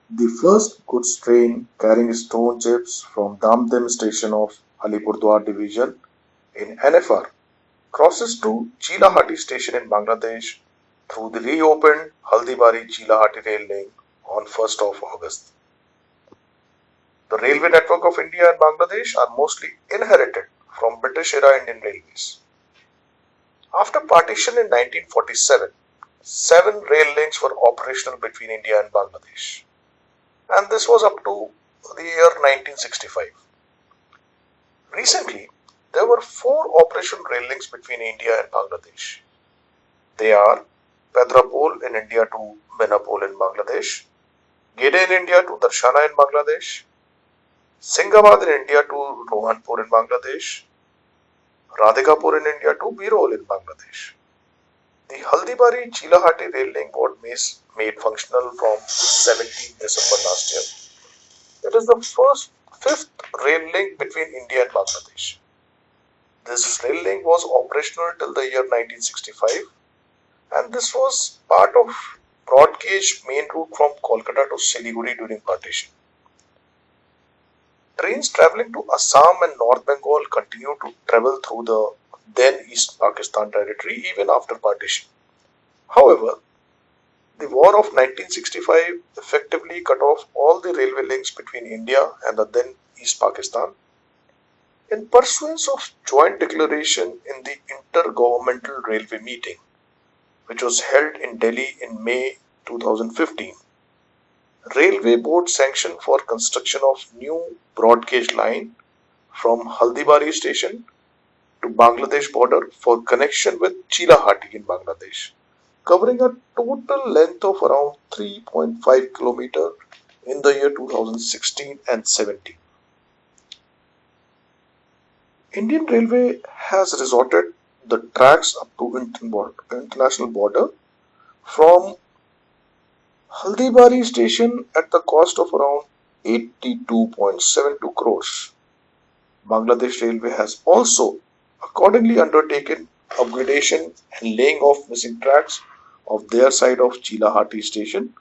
The first goods train carrying stone chips from Damdam station of Alipurdwar division in NFR crosses to Chilahati station in Bangladesh through the reopened Haldibari Chilahati rail link on 1st of August. The railway network of India and Bangladesh are mostly inherited from British era Indian railways. After partition in 1947, seven rail links were operational between India and Bangladesh, and this was up to the year 1965. Recently, there were four operational rail links between India and Bangladesh. They are Pedrapol in India to Benapol in Bangladesh, Gede in India to Darshana in Bangladesh, Singhabad in India to Rohanpur in Bangladesh, Radhikapur in India to Birol in Bangladesh. The Haldibari Chilahati rail link was made functional from 17 December last year. It is the fifth rail link between India and Bangladesh. This rail link was operational till the year 1965, and this was part of broad gauge main route from Kolkata to Siliguri during partition. Trains travelling to Assam and North Bengal continued to travel through the then East Pakistan territory even after partition. However, the War of 1965 effectively cut off all the railway links between India and the then East Pakistan. In pursuance of joint declaration in the Intergovernmental Railway Meeting, which was held in Delhi in May 2015, Railway Board sanctioned for construction of new broad gauge line from Haldibari station to Bangladesh border for connection with Chilahati in Bangladesh, covering a total length of around 3.5 km in the year 2016 and 17. Indian Railway has resorted the tracks up to international border from Haldibari station at the cost of around 82.72 crores. Bangladesh Railway has also accordingly undertaken upgradation and laying off missing tracks of their side of Chilahati station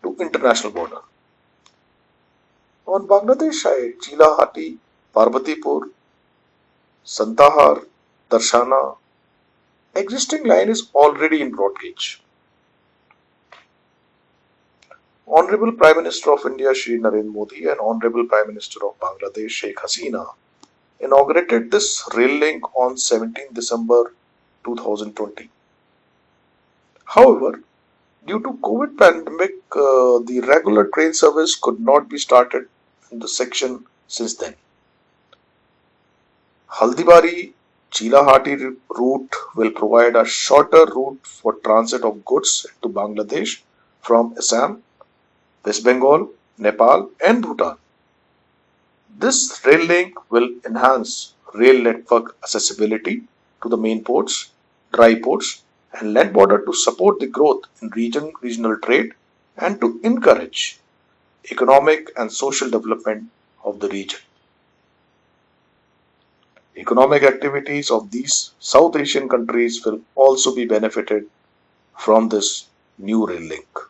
to international border. On Bangladesh side, Chilahati, Parbatipur, Santahar, Darshana, existing line is already in broad gauge. Honorable Prime Minister of India Shri Narendra Modi and Honorable Prime Minister of Bangladesh Sheikh Hasina inaugurated this rail link on 17 December 2020. However, due to COVID pandemic, the regular train service could not be started in the section since then. Haldibari Chilahati route will provide a shorter route for transit of goods to Bangladesh from Assam, West Bengal, Nepal and Bhutan. This rail link will enhance rail network accessibility to the main ports, dry ports and land border to support the growth in regional trade and to encourage economic and social development of the region. Economic activities of these South Asian countries will also be benefited from this new rail link.